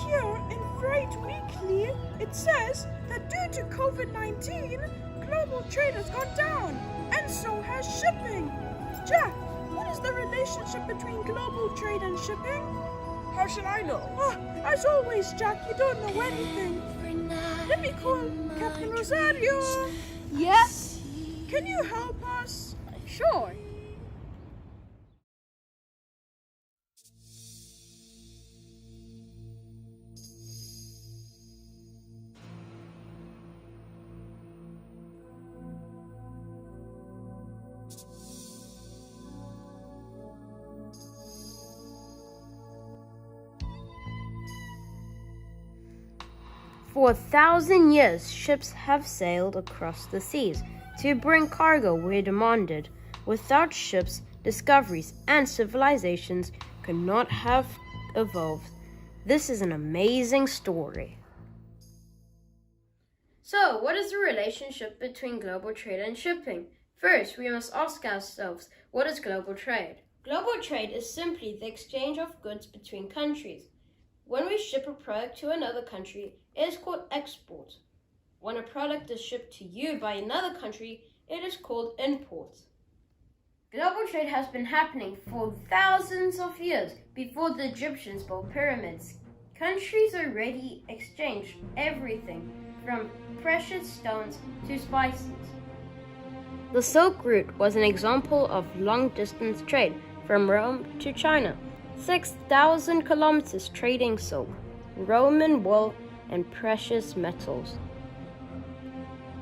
here in Freight Weekly, it says that due to COVID-19, global trade has gone down, and so has shipping. Jack, what is the relationship between global trade and shipping? How should I know? As always, Jack, you don't know anything. Let me call Captain Rosario. Yes? Can you help us? Sure. For 1,000 years, ships have sailed across the seas to bring cargo where demanded. Without ships, discoveries and civilizations could not have evolved. This is an amazing story. So, what is the relationship between global trade and shipping? First, we must ask ourselves, what is global trade? Global trade is simply the exchange of goods between countries. When we ship a product to another country, it is called export. When a product is shipped to you by another country, it is called import. Global trade has been happening for thousands of years before the Egyptians built pyramids. Countries already exchanged everything from precious stones to spices. The Silk Route was an example of long-distance trade from Rome to China. 6,000 kilometers trading silk, Roman wool, and precious metals.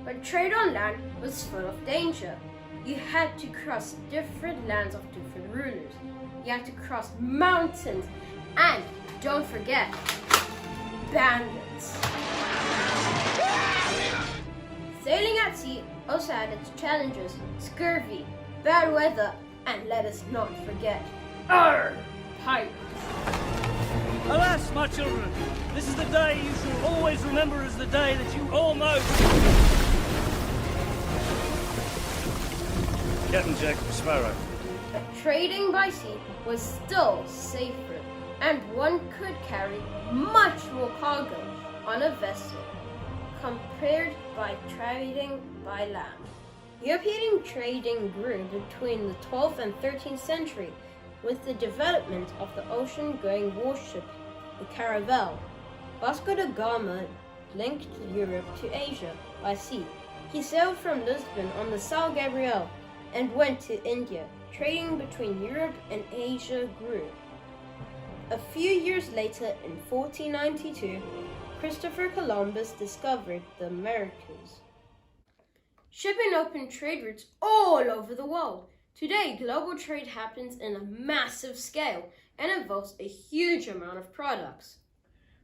But trade on land was full of danger. You had to cross different lands of different rulers. You had to cross mountains, and don't forget, bandits. Sailing at sea also had its challenges: scurvy, bad weather, and let us not forget, pirates. Alas, my children, this is the day you shall always remember as the day that you almost... Captain Jack Sparrow. But trading by sea was still safer, and one could carry much more cargo on a vessel compared by trading by land. European trading grew between the 12th and 13th century with the development of the ocean-going warship, the Caravel. Vasco da Gama linked Europe to Asia by sea. He sailed from Lisbon on the São Gabriel and went to India. Trading between Europe and Asia grew. A few years later, in 1492, Christopher Columbus discovered the Americas. Shipping opened trade routes all over the world. Today, global trade happens in a massive scale and involves a huge amount of products.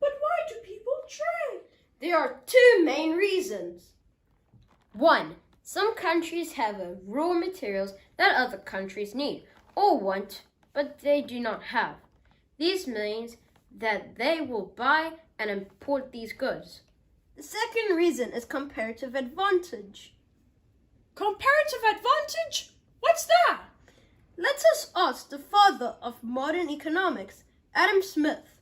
But why do people trade? There are two main reasons. 1. Some countries have raw materials that other countries need or want, but they do not have. This means that they will buy and import these goods. The second reason is comparative advantage. Comparative advantage? What's that? Let us ask the father of modern economics, Adam Smith.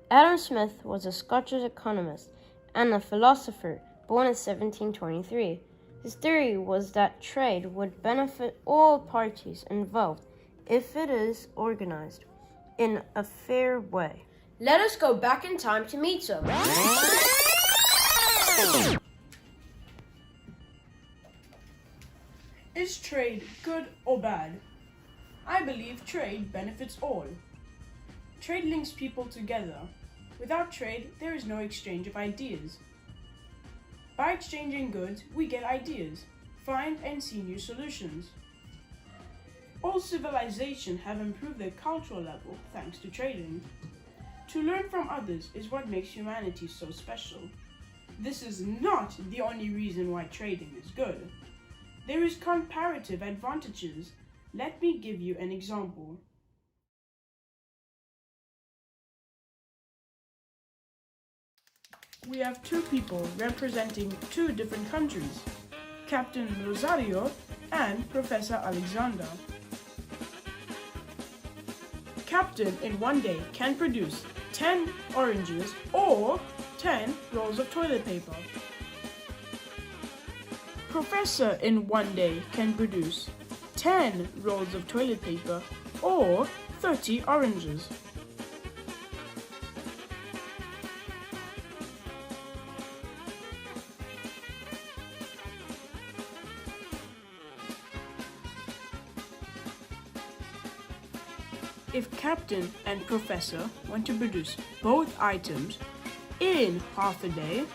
Adam Smith was a Scottish economist and a philosopher born in 1723. His theory was that trade would benefit all parties involved if it is organized in a fair way. Let us go back in time to meet him. Is trade good or bad? I believe trade benefits all. Trade links people together. Without trade, there is no exchange of ideas. By exchanging goods, we get ideas, find and see new solutions. All civilizations have improved their cultural level thanks to trading. To learn from others is what makes humanity so special. This is not the only reason why trading is good. There is comparative advantages. Let me give you an example. We have two people representing two different countries, Captain Rosario and Professor Alexander. Captain in one day can produce 10 oranges or 10 rolls of toilet paper. Professor in one day can produce 10 rolls of toilet paper or 30 oranges. If Captain and Professor want to produce both items in half a day,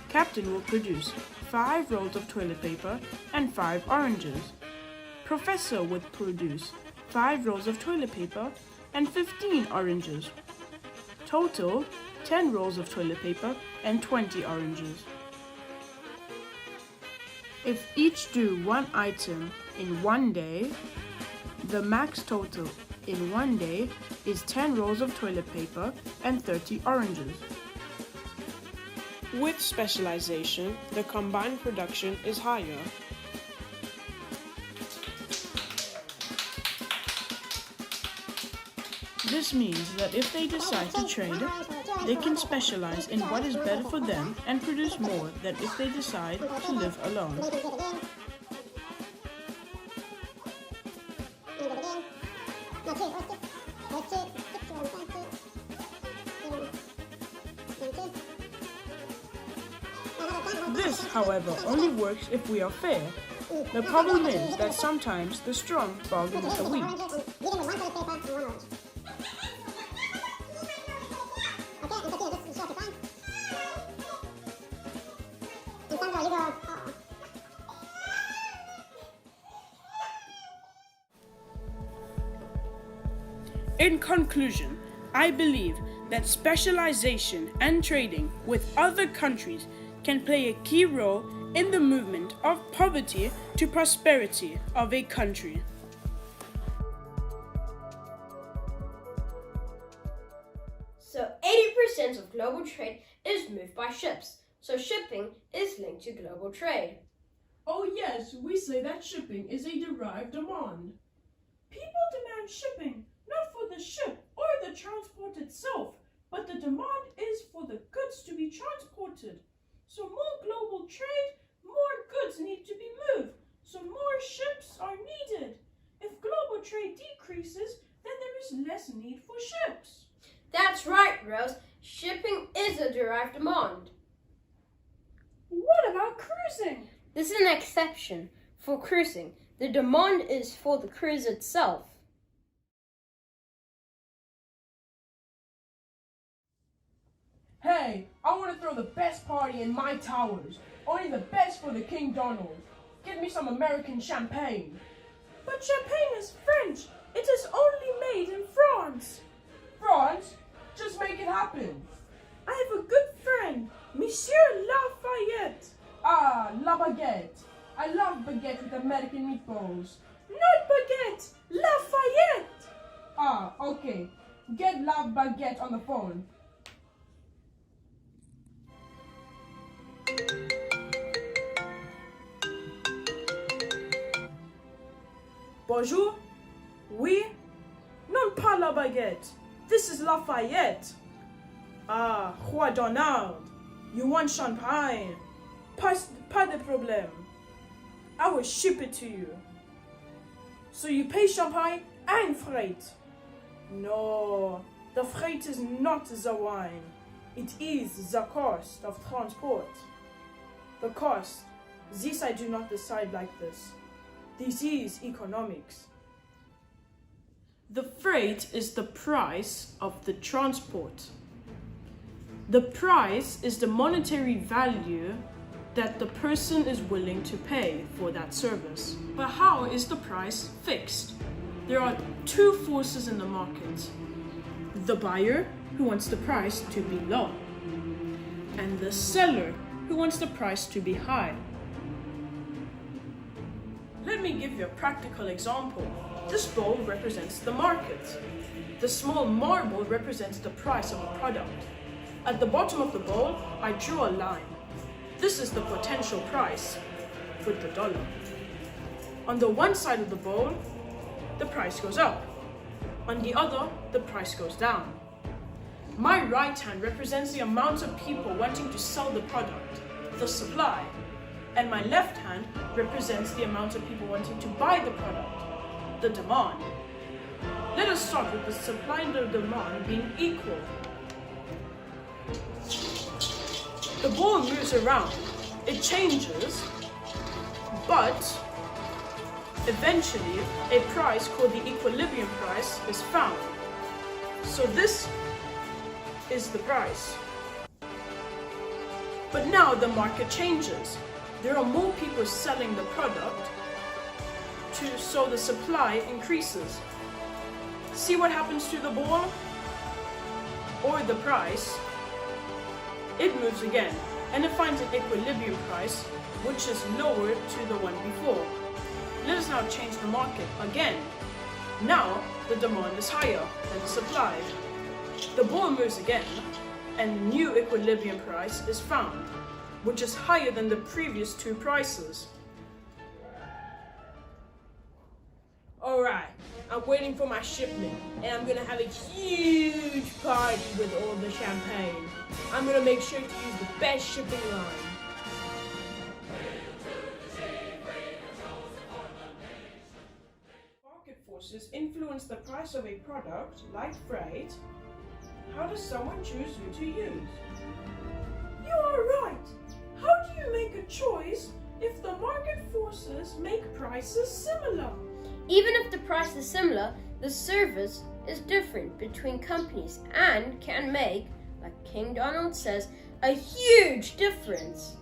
Captain will produce 5 rolls of toilet paper and 5 oranges. Professor would produce 5 rolls of toilet paper and 15 oranges. Total 10 rolls of toilet paper and 20 oranges. If each do one item in one day, the max total in one day is 10 rolls of toilet paper and 30 oranges. With specialization, the combined production is higher. This means that if they decide to trade, they can specialize in what is better for them and produce more than if they decide to live alone. This, however, only works if we are fair. The problem is that sometimes the strong bargain with the weak. In conclusion, I believe that specialization and trading with other countries can play a key role in the movement of poverty to prosperity of a country. So 80% of global trade is moved by ships, so shipping is linked to global trade. Oh yes, we say that shipping is a derived demand. People demand shipping, not for the ship or the transport itself, but the demand is for the goods to be transported. So more global trade, more goods need to be moved, so more ships are needed. If global trade decreases, then there is less need for ships. That's right, Rose. Shipping is a derived demand. What about cruising? This is an exception. For cruising, the demand is for the cruise itself. Hey, I want to throw the best party in my towers. Only the best for the King Donald. Give me some American champagne. But champagne is French. It is only made in France. France? Just make it happen. I have a good friend, Monsieur Lafayette. Ah, La Baguette. I love baguette with American meatballs. Not baguette, Lafayette. Ah, okay. Get La Baguette on the phone. Bonjour. Oui? Non pas La Baguette. This is Lafayette. Ah, Roi Donald. You want champagne? Pas de problème. I will ship it to you. So you pay champagne and freight? No, the freight is not the wine. It is the cost of transport. The cost. This I do not decide like this. This is economics. The freight is the price of the transport. The price is the monetary value that the person is willing to pay for that service. But how is the price fixed? There are two forces in the market. The buyer, who wants the price to be low, and the seller, who wants the price to be high. Let me give you a practical example. This bowl represents the market. The small marble represents the price of a product. At the bottom of the bowl, I drew a line. This is the potential price with the dollar. On the one side of the bowl, the price goes up. On the other, the price goes down. My right hand represents the amount of people wanting to sell the product, the supply, and my left hand represents the amount of people wanting to buy the product, the demand. Let us start with the supply and the demand being equal. The ball moves around, it changes, but eventually a price called the equilibrium price is found. So this is the price. But now the market changes. There are more people selling the product, so the supply increases. See what happens to the ball or the price? It moves again, and it finds an equilibrium price, which is lower to the one before. Let us now change the market again. Now the demand is higher than the supply. The ball moves again, and new equilibrium price is found, which is higher than the previous two prices. Alright, I'm waiting for my shipment, and I'm gonna have a huge party with all the champagne. I'm gonna make sure to use the best shipping line. Market forces influence the price of a product, like freight. How does someone choose who to use? You are right! How do you make a choice if the market forces make prices similar? Even if the price is similar, the service is different between companies and can make, like King Donald says, a huge difference.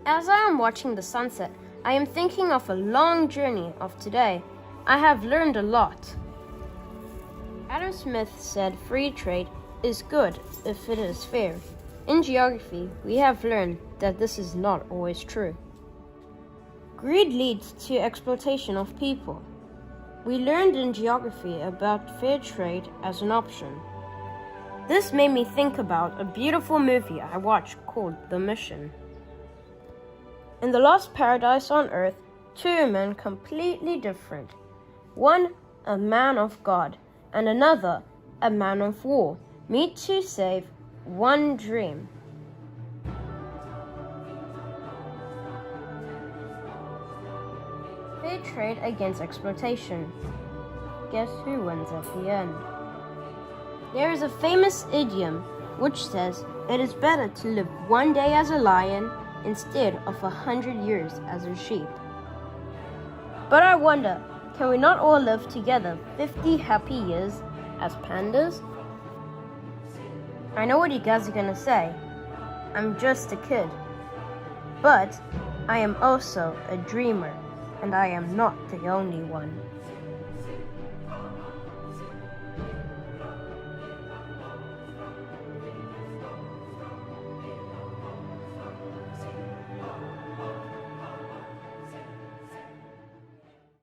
As I am watching the sunset, I am thinking of a long journey of today. I have learned a lot. Adam Smith said free trade is good if it is fair. In geography, we have learned that this is not always true. Greed leads to exploitation of people. We learned in geography about fair trade as an option. This made me think about a beautiful movie I watched called The Mission. In the lost paradise on earth, two men completely different. One, a man of God, and another, a man of war, meet to save one dream. Fair trade against exploitation. Guess who wins at the end? There is a famous idiom which says it is better to live one day as a lion instead of 100 years as a sheep. But I wonder, can we not all live together 50 happy years as pandas? I know what you guys are gonna say. I'm just a kid. But I am also a dreamer, and I am not the only one.